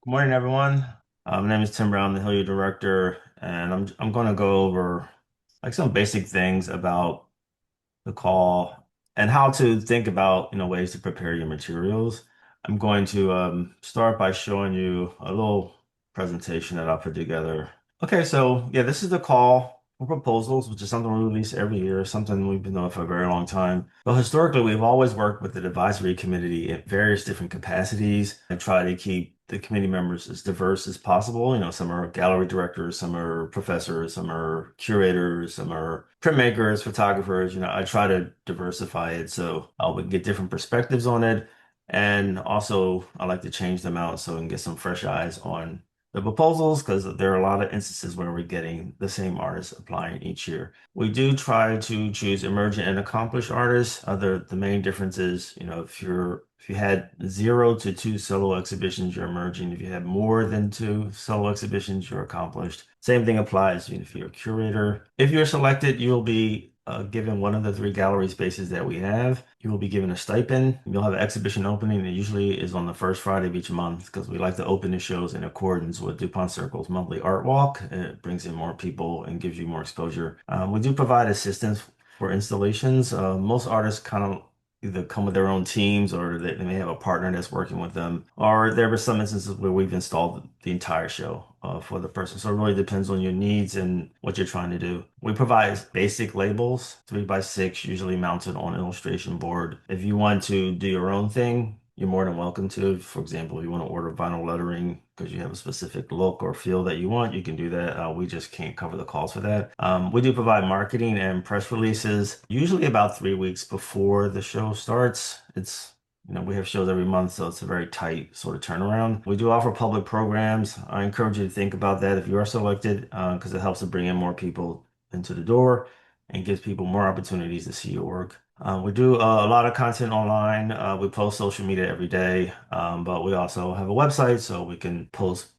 Good morning, everyone. My name is Tim Brown, the Hillyer director, and I'm going to go over like some basic things about the call and how to think about ways to prepare your materials. I'm going to start by showing you a little presentation that I put together. Okay, so yeah, this is the call for proposals, which is something we release every year, something we've been doing for a very long time. But historically, we've always worked with the advisory committee in various different capacities and try to keep the committee members as diverse as possible. Some are gallery directors, some are professors, some are curators, some are printmakers, photographers. I try to diversify it so we can get different perspectives on it. And also, I like to change them out so we can get some fresh eyes on the proposals because there are a lot of instances where we're getting the same artists applying each year. We do try to choose emergent and accomplished artists. The main difference is, if you had 0 to 2 solo exhibitions, you're emerging. If you had more than 2 solo exhibitions, you're accomplished. Same thing applies if you're a curator. If you're selected, you'll be given one of the 3 gallery spaces that we have. You will be given a stipend. You'll have an exhibition opening that usually is on the first Friday of each month because we like to open the shows in accordance with DuPont Circle's monthly art walk. It brings in more people and gives you more exposure. We do provide assistance for installations. Most artists kind of either come with their own teams or they may have a partner that's working with them. Or there were some instances where we've installed the entire show for the person. So it really depends on your needs and what you're trying to do. We provide basic labels, 3x6, usually mounted on illustration board. If you want to do your own thing, you're more than welcome to. For example, if you want to order vinyl lettering because you have a specific look or feel that you want, you can do that. We just can't cover the cost for that. We do provide marketing and press releases, usually about 3 weeks before the show starts. We have shows every month, so it's a very tight sort of turnaround. We do offer public programs. I encourage you to think about that if you are selected, because it helps to bring in more people into the door and gives people more opportunities to see your work. We do a lot of content online. We post social media every day, but we also have a website so we can post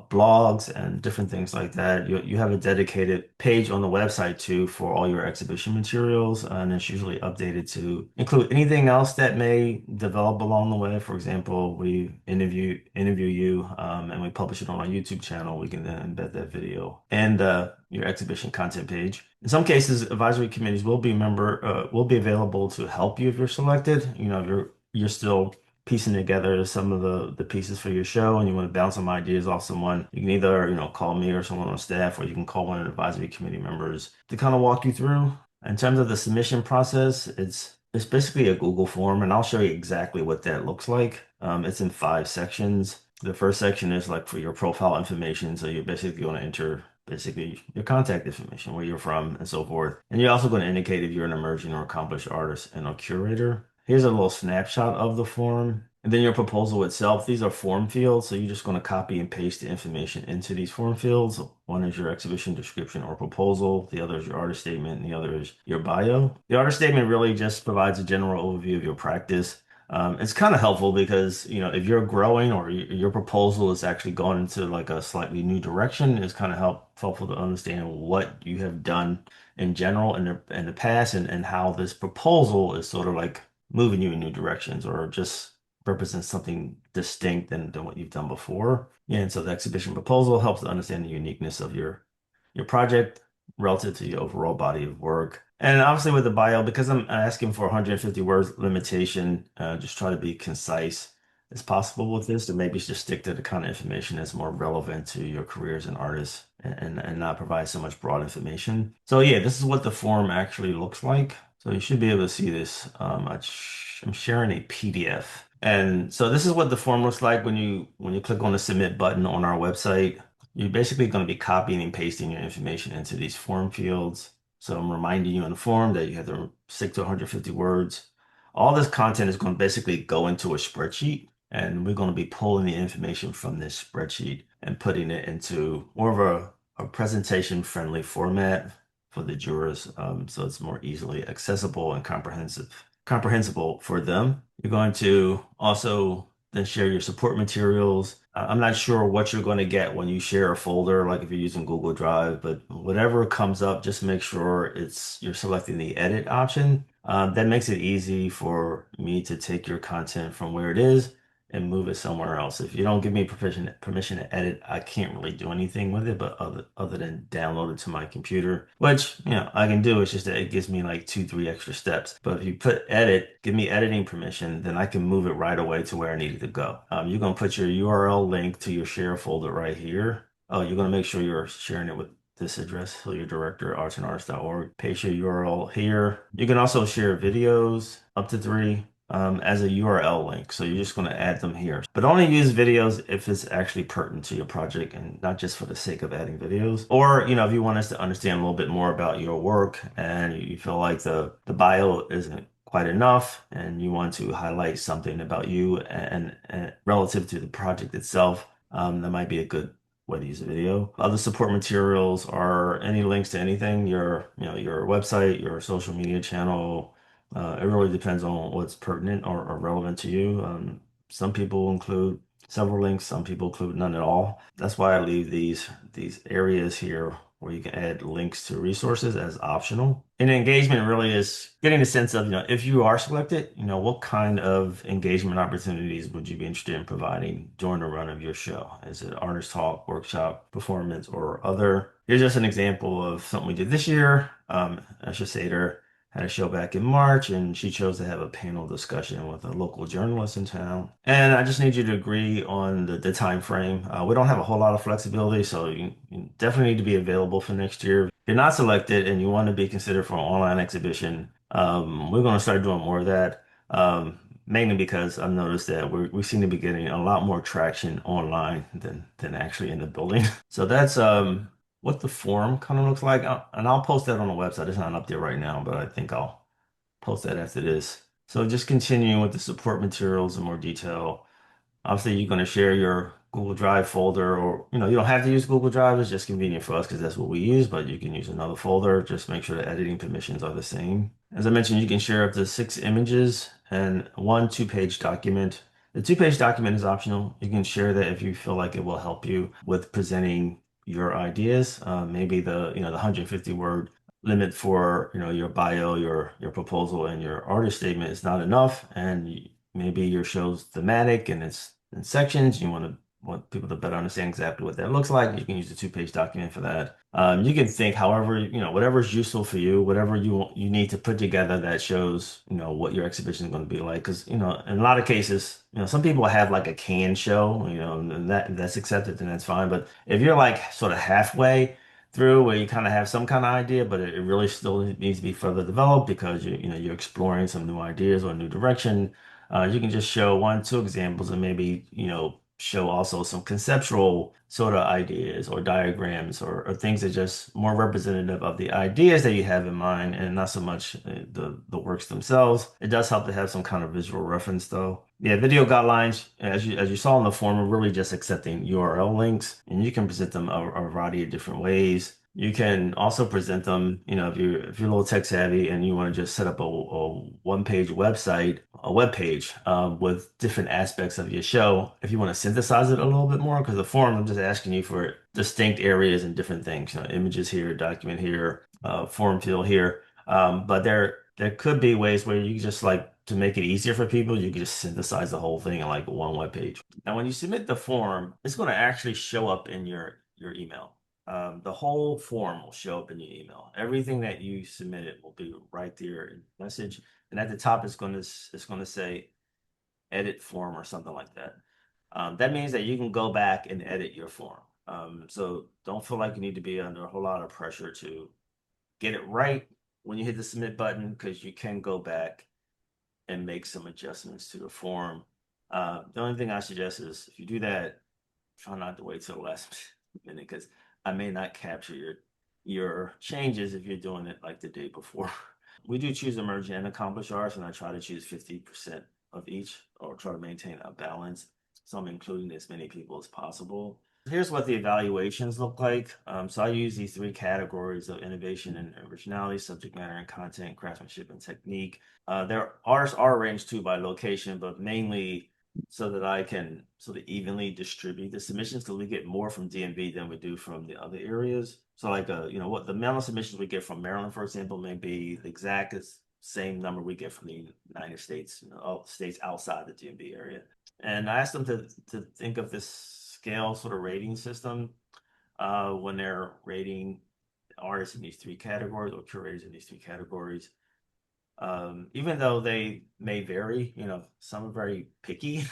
blogs and different things like that. You have a dedicated page on the website too for all your exhibition materials, and it's usually updated to include anything else that may develop along the way. For example, we interview you, and we publish it on our YouTube channel. We can then embed that video and your exhibition content page. In some cases, advisory committees will be available to help you if you're selected. If you're still piecing together some of the pieces for your show and you want to bounce some ideas off someone, you can either, call me or someone on staff, or you can call one of the advisory committee members to kind of walk you through. In terms of the submission process, it's basically a Google form, and I'll show you exactly what that looks like. It's in 5 sections. The first section is like for your profile information, so you're basically going to enter basically your contact information, where you're from, and so forth. And you're also going to indicate if you're an emerging or accomplished artist and a curator. Here's a little snapshot of the form. And then your proposal itself, these are form fields. So you're just going to copy and paste the information into these form fields. One is your exhibition description or proposal. The other is your artist statement. And the other is your bio. The artist statement really just provides a general overview of your practice. It's kind of helpful because, if you're growing or your proposal is actually going into like a slightly new direction, it's kind of helpful to understand what you have done in general in the past and how this proposal is sort of like moving you in new directions or just represents something distinct than what you've done before. Yeah, and so the exhibition proposal helps to understand the uniqueness of your project relative to your overall body of work. And obviously with the bio, because I'm asking for 150 words limitation, just try to be concise as possible with this, to maybe just stick to the kind of information that's more relevant to your career as an artist and not provide so much broad information. So yeah, this is what the form actually looks like. So you should be able to see this. I'm sharing a PDF. And so this is what the form looks like when you click on the submit button on our website. You're basically going to be copying and pasting your information into these form fields. So I'm reminding you in the form that you have to stick to 150 words. All this content is going to basically go into a spreadsheet, and we're going to be pulling the information from this spreadsheet and putting it into more of a presentation-friendly format for the jurors, so it's more easily accessible and comprehensible for them. You're going to also then share your support materials. I'm not sure what you're going to get when you share a folder, like if you're using Google Drive, but whatever comes up, just make sure you're selecting the edit option. That makes it easy for me to take your content from where it is and move it somewhere else. If you don't give me permission to edit, I can't really do anything with it, but other than download it to my computer, which I can do. It's just that it gives me like two, three extra steps. But if you put edit, give me editing permission, then I can move it right away to where I need it to go. You're gonna put your URL link to your share folder right here. Oh, you're gonna make sure you're sharing it with this address, so your director, artsandarts.org. Paste your URL here. You can also share videos up to three as a URL link. So you're just going to add them here. But only use videos if it's actually pertinent to your project and not just for the sake of adding videos. Or, if you want us to understand a little bit more about your work and you feel like the bio isn't quite enough and you want to highlight something about you and relative to the project itself, that might be a good way to use a video. Other support materials are any links to anything, your website, your social media channel. It really depends on what's pertinent or relevant to you. Some people include several links, some people include none at all. That's why I leave these areas here where you can add links to resources as optional. And engagement really is getting a sense of, if you are selected, what kind of engagement opportunities would you be interested in providing during the run of your show? Is it artist talk, workshop, performance, or other? Here's just an example of something we did this year. Asha Sater had a show back in March, and she chose to have a panel discussion with a local journalist in town. And I just need you to agree on the time frame. We don't have a whole lot of flexibility, so you definitely need to be available for next year. If you're not selected and you want to be considered for an online exhibition, we're going to start doing more of that. Mainly because I've noticed that we seem to be getting a lot more traction online than actually in the building. So that's what the forum kind of looks like. And I'll post that on the website. It's not up there right now, but I think I'll post that after this. So just continuing with the support materials in more detail. Obviously, you're going to share your Google Drive folder, or you don't have to use Google Drive. It's just convenient for us because that's what we use, but you can use another folder. Just make sure the editing permissions are the same. As I mentioned, you can share up to 6 images and one two-page document. The two-page document is optional. You can share that if you feel like it will help you with presenting your ideas. Maybe the 150 word limit for your bio, your proposal, and your artist statement is not enough, and maybe your show's thematic and it's in sections. You want people to better understand exactly what that looks like. You can use a two-page document for that. You can think however, whatever is useful for you, whatever you need to put together that shows, what your exhibition is going to be like. Because, in a lot of cases, some people have like a canned show, and that's accepted, and that's fine. But if you're like sort of halfway through where you kind of have some kind of idea, but it really still needs to be further developed because you're exploring some new ideas or a new direction. You can just show one, two examples and maybe, show also some conceptual sort of ideas or diagrams or things that just more representative of the ideas that you have in mind and not so much the works themselves. It does help to have some kind of visual reference though. Yeah, video guidelines, as you saw in the form, are really just accepting URL links, and you can present them a variety of different ways. You can also present them, if you're a little tech savvy and you want to just set up a one-page website, a web page with different aspects of your show. If you want to synthesize it a little bit more, because the form, I'm just asking you for distinct areas and different things, images here, document here, form field here. But there could be ways where you just like to make it easier for people, you can just synthesize the whole thing in like one web page. Now, when you submit the form, it's going to actually show up in your email. The whole form will show up in your email. Everything that you submitted will be right there in the message. And at the top, it's going to say edit form or something like that. That means that you can go back and edit your form. So don't feel like you need to be under a whole lot of pressure to get it right when you hit the submit button, because you can go back and make some adjustments to the form. The only thing I suggest is if you do that, try not to wait till the last minute because I may not capture your changes if you're doing it like the day before. We do choose emerge and accomplish arts, and I try to choose 50% of each or try to maintain a balance. So I'm including as many people as possible. Here's what the evaluations look like. So I use these three categories of innovation and originality, subject matter and content, craftsmanship and technique. Their ours are arranged too by location, but mainly so that I can sort of evenly distribute the submissions because we get more from DMV than we do from the other areas. So like what the Maryland submissions we get from Maryland, for example, may be the exact same number we get from the United States, all states outside the DMV area. And I asked them to think of this scale sort of rating system when they're rating artists in these three categories or curators in these three categories. Even though they may vary, some are very picky.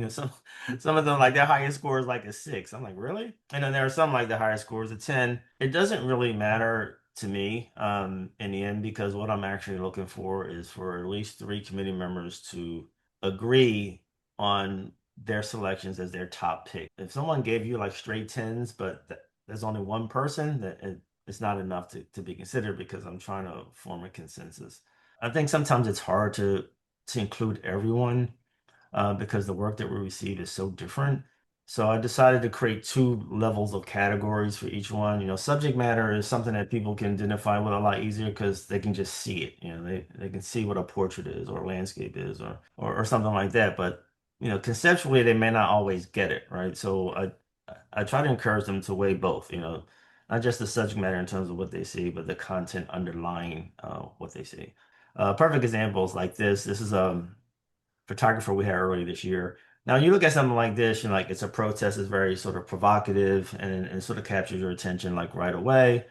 Some of them like their highest score is like a 6. I'm like, really? And then there are some like the highest score is a 10. It doesn't really matter to me in the end because what I'm actually looking for is for at least three committee members to agree on their selections as their top pick. If someone gave you like straight 10s, but there's only one person, it's not enough to be considered because I'm trying to form a consensus. I think sometimes it's hard to include everyone because the work that we receive is so different. So I decided to create two levels of categories for each one. Subject matter is something that people can identify with a lot easier because they can just see it. They can see what a portrait is or a landscape is or something like that. But conceptually they may not always get it, right? So I try to encourage them to weigh both, not just the subject matter in terms of what they see, but the content underlying what they see. Perfect examples like this. This is a photographer we had earlier this year. Now you look at something like this, like it's a protest, it's very sort of provocative and sort of captures your attention like right away.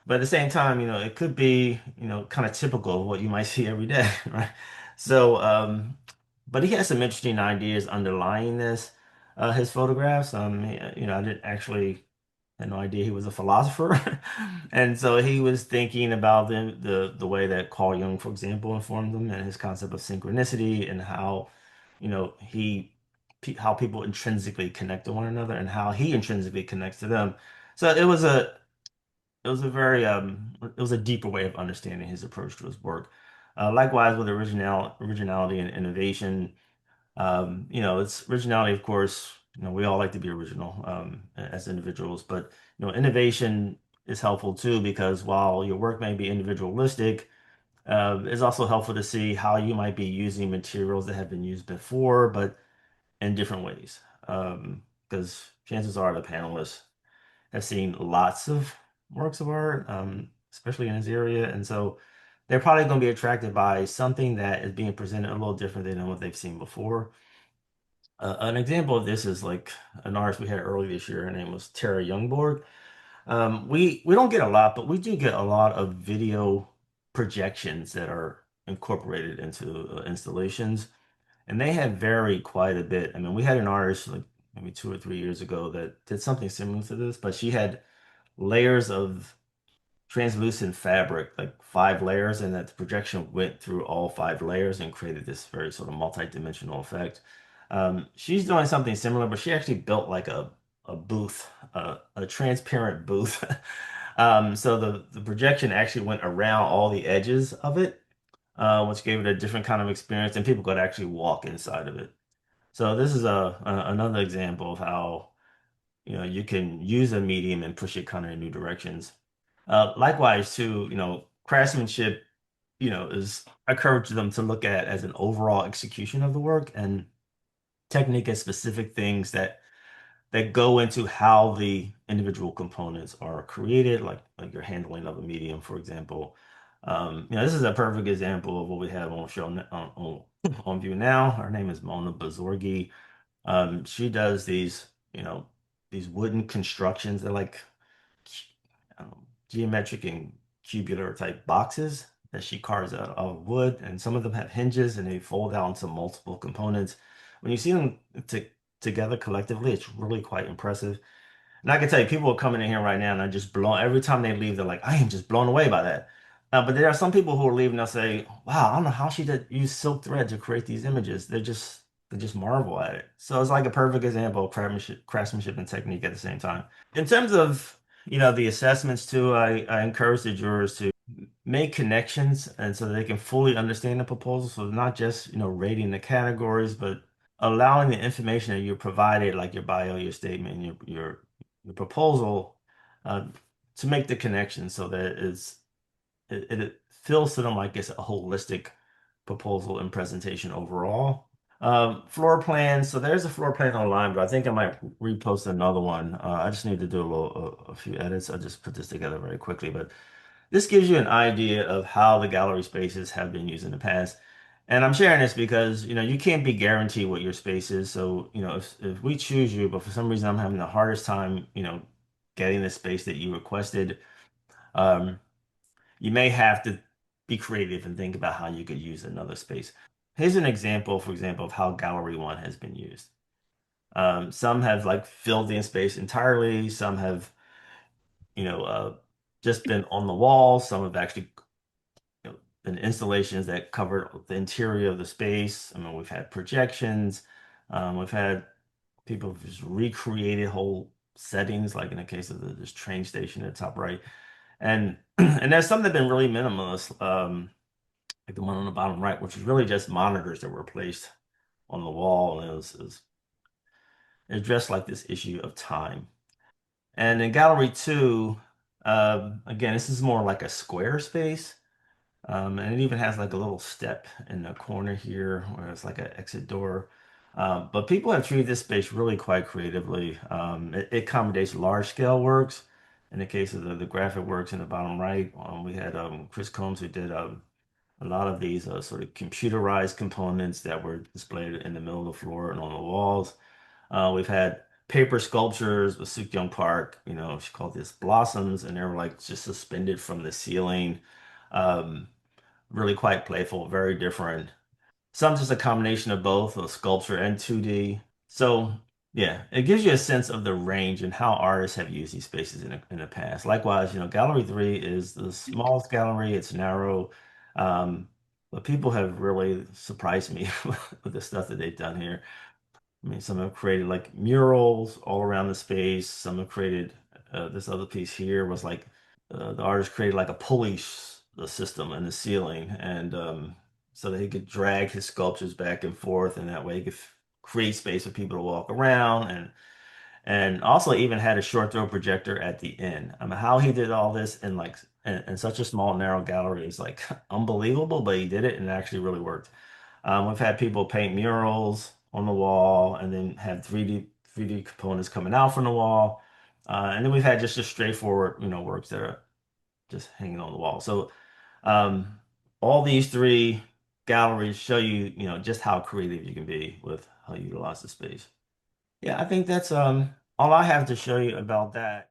But at the same time, it could be, kind of typical of what you might see every day, right? So, but he has some interesting ideas underlying this, his photographs. I didn't actually had no idea he was a philosopher. And so he was thinking about the way that Carl Jung, for example, informed him and his concept of synchronicity and how, how people intrinsically connect to one another and how he intrinsically connects to them. So it was a very it was a deeper way of understanding his approach to his work. Likewise with originality and innovation. It's originality, of course, we all like to be original as individuals, but innovation is helpful too because while your work may be individualistic, it's also helpful to see how you might be using materials that have been used before, but in different ways. Because chances are the panelists have seen lots of works of art, especially in this area, and so they're probably going to be attracted by something that is being presented a little differently than what they've seen before. An example of this is like an artist we had early this year. Her name was Tara Youngborg. We don't get a lot, but we do get a lot of video projections that are incorporated into installations, and they have varied quite a bit. I mean, we had an artist like maybe 2 or 3 years ago that did something similar to this, but she had layers of translucent fabric, like 5 layers, and that the projection went through all 5 layers and created this very sort of multi-dimensional effect. She's doing something similar, but she actually built like a booth, a transparent booth. So the projection actually went around all the edges of it, which gave it a different kind of experience, and people could actually walk inside of it. So this is another example of how you can use a medium and push it kind of in new directions. Likewise, too, craftsmanship, is I encourage them to look at as an overall execution of the work and technique as specific things that go into how the individual components are created, like your handling of a medium, for example. This is a perfect example of what we have on show on view now. Her name is Mona Bazorgi. She does these wooden constructions. They're like geometric and cubular type boxes that she carves out of wood, and some of them have hinges and they fold out into multiple components. When you see them together collectively, it's really quite impressive. And I can tell you, people are coming in here right now and are just blown. Every time they leave, they're like, I am just blown away by that. But there are some people who are leaving, they'll say, wow, I don't know how she did use silk thread to create these images. They just marvel at it. So it's like a perfect example of craftsmanship and technique at the same time. In terms of, the assessments too, I encourage the jurors to make connections and so they can fully understand the proposal. So not just, rating the categories, but allowing the information that you provided, like your bio, your statement, your proposal, uh, to make the connection so that it feels to them like it's a holistic proposal and presentation overall. Floor plan. So there's a floor plan online, but I think I might repost another one. I just need to do a few edits. I just put this together very quickly, but this gives you an idea of how the gallery spaces have been used in the past. And I'm sharing this because, you can't be guaranteed what your space is. So, if we choose you, but for some reason I'm having the hardest time, getting the space that you requested, um, you may have to be creative and think about how you could use another space. Here's an example, for example, of how Gallery 1 has been used. Some have like filled in space entirely. Some have, you know, uh, just been on the wall. Some have actually, been installations that covered the interior of the space. I mean, we've had projections. We've had people who've just recreated whole settings, like in the case of this train station at the top right. And and there's some that have been really minimalist, like the one on the bottom right, which is really just monitors that were placed on the wall, and it addressed like this issue of time. And in Gallery 2, again, this is more like a square space. And it even has like a little step in the corner here where it's like an exit door. But people have treated this space really quite creatively. It accommodates large scale works. In the case of the graphic works in the bottom right, we had Chris Combs who did a lot of these sort of computerized components that were displayed in the middle of the floor and on the walls. We've had paper sculptures with Suk Young Park. She called this blossoms, and they were like just suspended from the ceiling. Um, Really quite playful, very different. Some just a combination of both, of sculpture and 2D. So yeah, it gives you a sense of the range and how artists have used these spaces in the past. Likewise, Gallery 3 is the smallest gallery. It's narrow. Um, but people have really surprised me with the stuff that they've done here. I mean, some have created like murals all around the space. Some have created this other piece here was like the artist created like a pulley system in the ceiling, and so that he could drag his sculptures back and forth, and that way he could create space for people to walk around, and also even had a short throw projector at the end. I mean, how he did all this in like in such a small narrow gallery is like unbelievable, but he did it and it actually really worked. We've had people paint murals on the wall and then have 3D components coming out from the wall. And then we've had just straightforward, works that are just hanging on the wall. So um, all these three galleries show you, just how creative you can be with how you utilize the space. Yeah, I think that's all I have to show you about that.